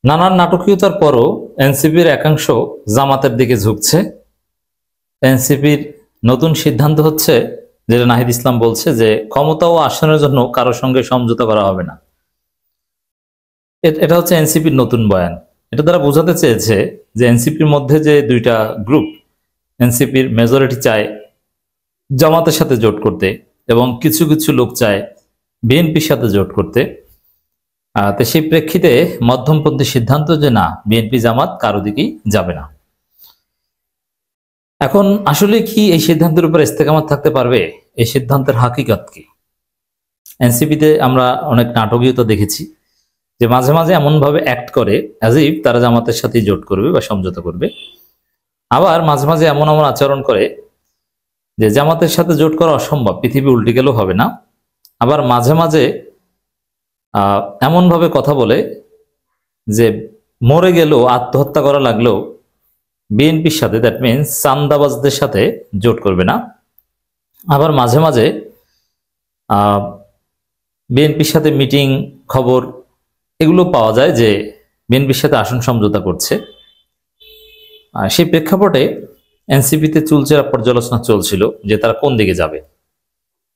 নানান নাটকীয়তার পরও এনসিপির একাংশ জামাতের দিকে ঝুঁকছে। এনসিপির নতুন সিদ্ধান্ত হচ্ছে, যেটা নাহিদ ইসলাম বলছে, যে ক্ষমতা ও আসনের জন্য কারোর সঙ্গে সমঝোতা করা হবে না। এটা হচ্ছে এনসিপির নতুন বয়ান। এটা তারা বোঝাতে চেয়েছে যে এনসিপির মধ্যে যে দুইটা গ্রুপ, এনসিপির মেজরিটি চায় জামাতের সাথে জোট করতে এবং কিছু কিছু লোক চায় বিএনপির সাথে জোট করতে। তো সেই প্রেক্ষিতে মধ্যমপন্থী সিদ্ধান্ত যে না, বিএনপি জামাত কারো দিকেই যাবে না। এখন আসলে কি এই সিদ্ধান্তের উপর ইস্তেকামত থাকতে পারবে? এই সিদ্ধান্তের হাকিকত কি? এনসিপিতে আমরা অনেক নাটকীয়তা দেখেছি যে মাঝে মাঝে এমন ভাবে অ্যাক্ট করে অ্যাজ ইফ তারা জামাতের সাথে জোট করবে বা সমঝোতা করবে, আবার মাঝে মাঝে এমন এমন আচরণ করে যে জামাতের সাথে জোট করা অসম্ভব, পৃথিবী উল্টে গেলেও হবে না। আবার মাঝে মাঝে এমন ভাবে কথা বলে যে মরে গেলেও, আত্মহত্যা করা লাগলেও বিএনপির সাথে, দ্যাট মিনস চান্দাবাজদের সাথে জোট করবে না। আবার মাঝে মাঝে বিএনপির সাথে মিটিং, খবর এগুলো পাওয়া যায় যে বিএনপির সাথে আসন সমঝোতা করছে। সেই প্রেক্ষাপটে এনসিপিতে চুলচেরা পর্যালোচনা চলছিল যে তারা কোন দিকে যাবে।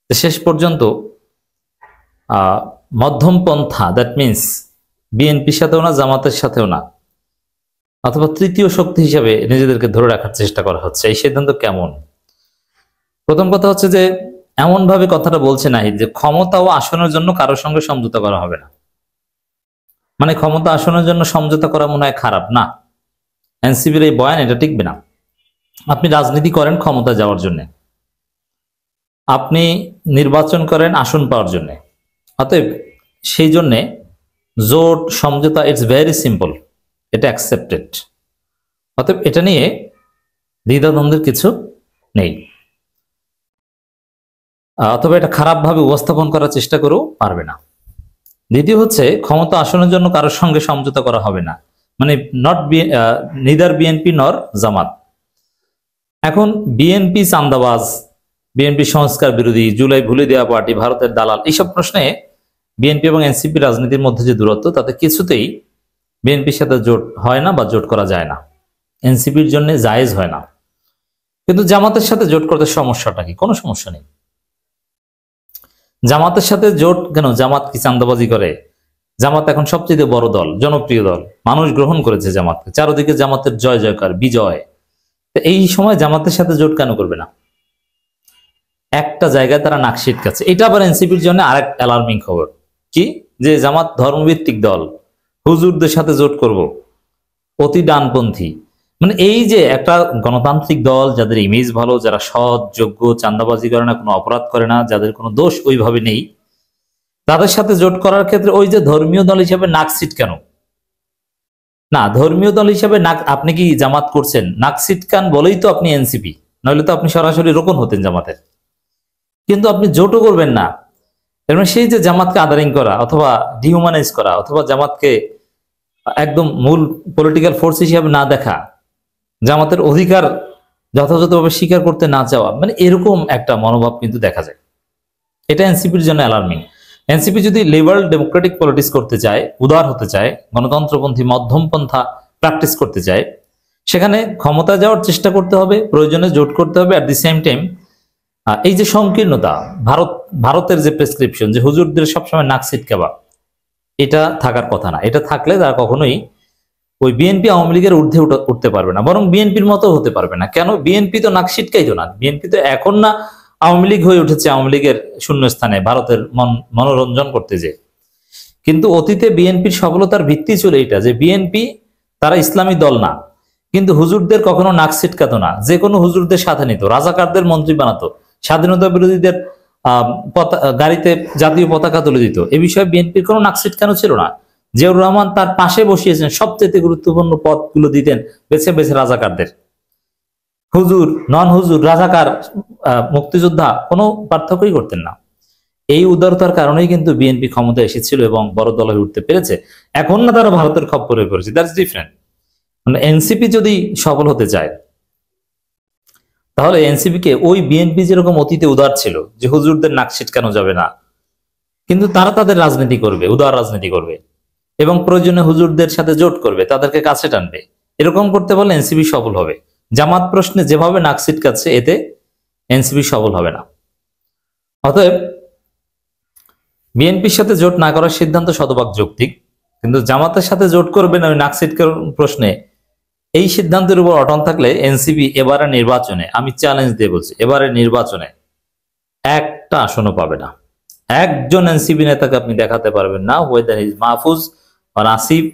শেষ পর্যন্ত মধ্যম পন্থা, দ্যাট মিনস বিএনপির সাথেও না, জামাতের সাথেও না, অথবা তৃতীয় শক্তি হিসেবে নিজেদেরকে ধরে রাখার চেষ্টা করা হচ্ছে। এই সিদ্ধান্ত কেমন? প্রথম কথা হচ্ছে যে এমন ভাবে কথাটা বলছে নাহিদ যে ক্ষমতা ও আসনের জন্য কারোর সঙ্গে সমঝোতা করা হবে না। মানে ক্ষমতা আসনের জন্য সমঝোতা করা মনে হয় খারাপ না। এনসিপির এই বয়ান, এটা টিকবে না। আপনি রাজনীতি করেন ক্ষমতা যাওয়ার জন্য, আপনি নির্বাচন করেন আসন পাওয়ার জন্য। অতএব সেই জন্যে জোট, সমঝোতা, ইটস ভেরি সিম্পল, এটা অ্যাকসেপ্টেড। অতএব এটা নিয়ে দ্বিধাদ্বন্দ্বের কিছু নেই। অথবা এটা খারাপভাবে উপস্থাপন করার চেষ্টা করেও পারবে না। দ্বিতীয় হচ্ছে ক্ষমতা আসনের জন্য কারোর সঙ্গে সমঝোতা করা হবে না, মানে নিদার বিএনপি নর জামাত। এখন বিএনপি চান্দাবাজ, বিএনপি সংস্কার বিরোধী, জুলাই ভুলে দেওয়া পার্টি, ভারতের দালাল, এইসব প্রশ্নে বিএনপি এবং এনসিপি রাজনীতির মধ্যে যে দূরত্ব, তাতে কিছুতেই বিএনপির সাথে জোট হয় না বা জোট করা যায় না, এনসিপির জন্য জায়েজ হয় না। কিন্তু জামাতের সাথে জোট করতে সমস্যাটা কি? কোনো সমস্যা নেই। জামাতের সাথে জোট কেন? জামাত কি চান্দাবাজি করে? জামাত এখন সবচেয়ে বড় দল, জনপ্রিয় দল, মানুষ গ্রহণ করেছে জামাতকে, চারদিকে জামাতের জয় জয়কার, বিজয়। এই সময় জামাতের সাথে জোট কেন করবে না? একটা জায়গায় তারা নাক সিটকাচ্ছে। এটা আবার এনসিপির জন্য আরেক অ্যালার্মিং খবর। কি? যে জামাত ধর্মভিত্তিক দল, হুজুরদের সাথে জোট করব, অতি ডানপন্থী। মানে এই যে একটা গণতান্ত্রিক দল, যাদের ইমেজ ভালো, যারা সৎ, যোগ্য, চান্দাবাজি করে না, কোনো অপরাধ করে না, যাদের কোনো দোষ ওইভাবে নেই, তাদের সাথে জোট করার ক্ষেত্রে ওই যে ধর্মীয় দল হিসেবে নাক সিট কেন? না, ধর্মীয় দল হিসেবে নাক, আপনি কি জামাত করছেন, নাক সিটকান বলেই তো আপনি এনসিপি, নইলে তো আপনি সরাসরি রোকন হতেন জামাতের। কিন্তু আপনি জোটও করবেন না। এর মানে সেই যে জামাতকে আদারিং করা, অথবা ডিহুম্যানাইজ করা, অথবা জামাতকে একদম মূল পলিটিক্যাল ফোর্স হিসেবে না দেখা, জামাতের অধিকার যথাযথভাবে স্বীকার করতে না চাওয়া, মানে এরকম একটা মনোভাব কিন্তু দেখা যায়। এটা এনসিপির জন্য অ্যালার্মিং। এনসিপি যদি লিবারাল ডেমোক্রেটিক পলিটিক্স করতে চায়, উদার হতে চায়, গণতন্ত্রপন্থী মধ্যম পন্থা প্র্যাকটিস করতে চায়, সেখানে ক্ষমতা যাওয়ার চেষ্টা করতে হবে, প্রয়োজনে জোট করতে হবে। অ্যাট দি সেম টাইম এই যে সংকীর্ণতা, ভারতের যে প্রেসক্রিপশন যে হুজুরদের সবসময় নাক সিটকাবা, এটা থাকার কথা না। এটা থাকলে তারা কখনোই ওই বিএনপি আওয়ামী লীগের ঊর্ধ্বে উঠতে পারবে না, বরং বিএনপির মতো হতে পারবে না। কেন? বিএনপি তো নাক সিটকাইতো না। বিএনপি তো এখন না আওয়ামী লীগ হয়ে উঠেছে, আওয়ামী লীগের শূন্যস্থানে ভারতের মনোরঞ্জন করতে যে। কিন্তু অতীতে বিএনপির সফলতার ভিত্তি ছিল এটা, যে বিএনপি তারা ইসলামী দল না, কিন্তু হুজুরদের কখনো নাক সিটকাতো না, যে কোনো হুজুরদের সাথে নিত, রাজাকারদের মন্ত্রী বানাতো, স্বাধীনতা বিরোধীদের গাড়িতে জাতীয় পতাকা তুলে দিত। এ বিষয়ে বিএনপির কোনো নাক সিটকানো ছিল না। জিয়াউর রহমান তার পাশে বসিয়েছেন, সবচেয়ে গুরুত্বপূর্ণ পদগুলো দিতেন বেছে বেছে রাজাকারদের। হুজুর, নন হুজুর, রাজাকার, মুক্তিযোদ্ধা, কোনো পার্থক্যই করতেন না। এই উদারতার কারণেই কিন্তু বিএনপি ক্ষমতায় এসেছিল এবং বড় দল হয়ে উঠতে পেরেছে। এখন না তারা ভারতের খপ্পরে পড়েছে, দ্যাটস ডিফারেন্ট। মানে এনসিপি যদি সফল হতে চায়, তাহলে এনসিপি কে ওই বিএনপি যেরকম অতীতে উদার ছিল, যে হুজুরদের নাক সিটকানো যাবে না, কিন্তু তারা তাদের রাজনীতি করবে, উদার রাজনীতি করবে, এবং প্রয়োজনে হুজুরদের সাথে জোট করবে, তাদেরকে কাছে টানবে। এরকম করতে পারলে এনসিপি সফল হবে। জামাত প্রশ্নে যেভাবে নাক ছিটকাচ্ছে, এতে এনসিপি সফল হবে না। অতএব বিএনপির সাথে জোট না করার সিদ্ধান্ত শতভাগ যৌক্তিক, কিন্তু জামাতের সাথে জোট করবে না ওই নাক ছিটকার প্রশ্নে, এই সিদ্ধান্তের উপর অটল থাকলে এনসিপি এবারে নির্বাচনে, আমি চ্যালেঞ্জ দিয়ে বলছি, এবারে নির্বাচনে একটা আসনও পাবে না। একজন এনসিপি নেতাকে আপনি দেখাতে পারবেন না, ওয়েদার ইজ মাহফুজ আর আসিফ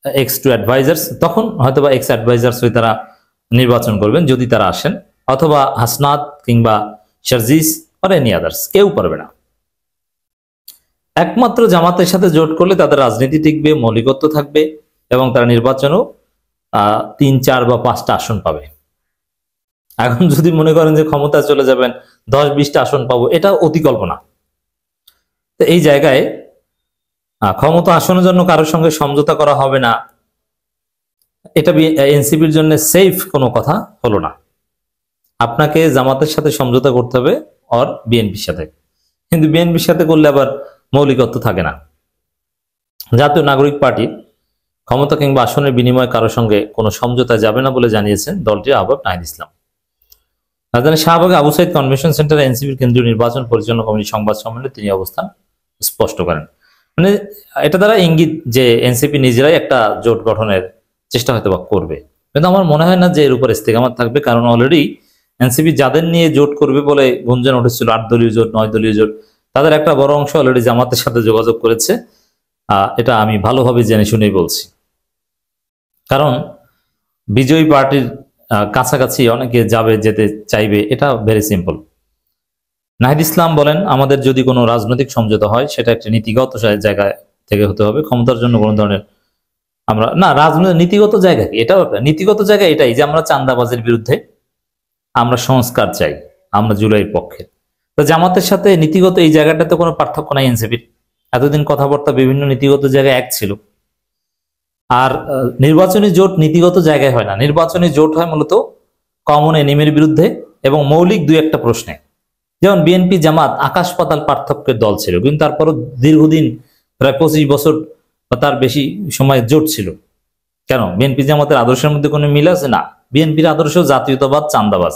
এক্স টু অ্যাডভাইজার্স, তখন হয়তো বা এক্স অ্যাডভাইজার্স হয়ে তারা নির্বাচন করবেন যদি তারা আসেন, অথবা হাসনাত কিংবা শারজিস আর এনি আদার্স, কেউ পারবে না। একমাত্র জামাতের সাথে জোট করলে তাদের রাজনীতি টিকবে, মৌলিকত্ব থাকবে এবং তারা নির্বাচনেও 3, 4 বা 5টা আসন পাবে। এখন যদি মনে করেন যে ক্ষমতায় চলে যাবেন 10-20টা আসন পাবো, এটা অতি কল্পনা। তো এই জায়গায় ক্ষমতা আসনের জন্য কারোর সঙ্গে সমঝোতা করা হবে না, এটা এনসিপির জন্য সেফ কোনো কথা হলো না। আপনাকে জামাতের সাথে সমঝোতা করতে হবে আর বিএনপির সাথে, কিন্তু বিএনপির সাথে করলে আবার মৌলিকত্ব থাকে না। জাতীয় নাগরিক পার্টি ক্ষমতা কিংবা আসনের বিনিময়ে কারোর সঙ্গে কোনো সমঝোতা যাবে না বলে জানিয়েছেন দলটির আহ্বায়ক নাহিদ ইসলাম। রাজধানী শাহবাগে আবু সাইদ কনভেনশন সেন্টারে এনসিপির কেন্দ্রীয় নির্বাচন পরিচালনা কমিটির সংবাদ সম্মেলনে তিনি অবস্থান স্পষ্ট করেন। মানে এটা দ্বারা ইঙ্গিত যে এনসিপি নিজেরাই একটা জোট গঠনের চেষ্টা হয়তো বা করবে, কিন্তু আমার মনে হয় না যে এর উপর ইস্তেকামাত থাকবে। কারণ অলরেডি এনসিপি যাদের নিয়ে জোট করবে বলে গুঞ্জন উঠেছিল, 8 দলীয় জোট, 9 দলীয় জোট, তাদের একটা বড় অংশ অলরেডি জামাতের সাথে যোগাযোগ করেছে। এটা আমি ভালোভাবে জেনে শুনেই বলছি। কারণ বিজয়ী পার্টির কাছাকাছি অনেকে যেতে চাইবে, এটা ভেরি সিম্পল। নাহিদ ইসলাম বলেন, আমাদের যদি কোনো রাজনৈতিক সমঝোতা হয় সেটা একটা নীতিগত জায়গা থেকে হতে হবে। ক্ষমতার জন্য কোনো ধরনের আমরা না, রাজনৈতিক নীতিগত জায়গা কি, এটাও নীতিগত জায়গা এটাই যে আমরা চাঁদাবাজের বিরুদ্ধে, আমরা সংস্কার চাই, আমরা জুলাইয়ের পক্ষে। তো জামাতের সাথে নীতিগত এই জায়গাটাতে কোনো পার্থক্য নাই এনসিপির। এতদিন কথাবার্তা বিভিন্ন নীতিগত জায়গায় এক ছিল। আর নির্বাচনী জোট নীতিগত জায়গায় হয় না, নির্বাচনী জোট হয় মূলত কমন এনিমির বিরুদ্ধে এবং মৌলিক 2-1টা প্রশ্নে। যেমন বিএনপি জামাত আকাশ পাতাল পার্থক্যের দল ছিল, কিন্তু তারপরও দীর্ঘদিন প্রায় 25 বছর বা তার বেশি সময় জোট ছিল। কেন? বিএনপি জামাতের আদর্শের মধ্যে কোনো মিল আছে? না। বিএনপির আদর্শ জাতীয়তাবাদ, চাঁদাবাজ,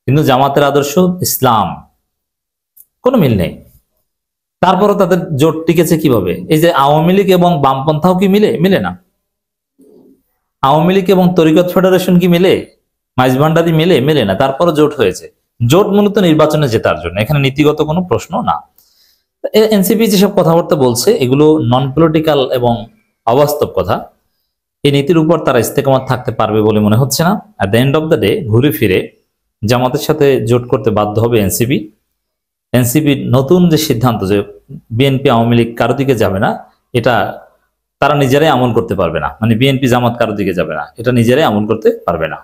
কিন্তু জামাতের আদর্শ ইসলাম, কোনো মিল নেই। তারপরও তাদের জোট টিকেছে কিভাবে? এই যে আওয়ামী লীগ এবং বামপন্থাও কি মিলে না? আওয়ামী লীগ এবং তরিকত ফেডারেশন কি মিলে? মাইজভান্ডারি মিলে না, তারপরও জোট হয়েছে। জোট মূলত নির্বাচনে জেতার জন্য, এখানে নীতিগত কোনো প্রশ্ন না। এনসিপি যেসব কথাবার্তা বলছে এগুলো নন পলিটিক্যাল এবং অবাস্তব কথা। এই নীতির উপর তারা ইস্তেকামাত থাকতে পারবে বলে মনে হচ্ছে না। At the end of the day ঘুরে ফিরে জামাতের সাথে জোট করতে বাধ্য হবে এনসিপি। এনসিপির নতুন যে সিদ্ধান্ত যে বিএনপি আওয়ামী লীগ কারো দিকে যাবে না, এটা তারা নিজেরাই আমল করতে পারবে না। মানে বিএনপি জামাত কারো দিকে যাবে না, এটা নিজেরাই আমল করতে পারবে না।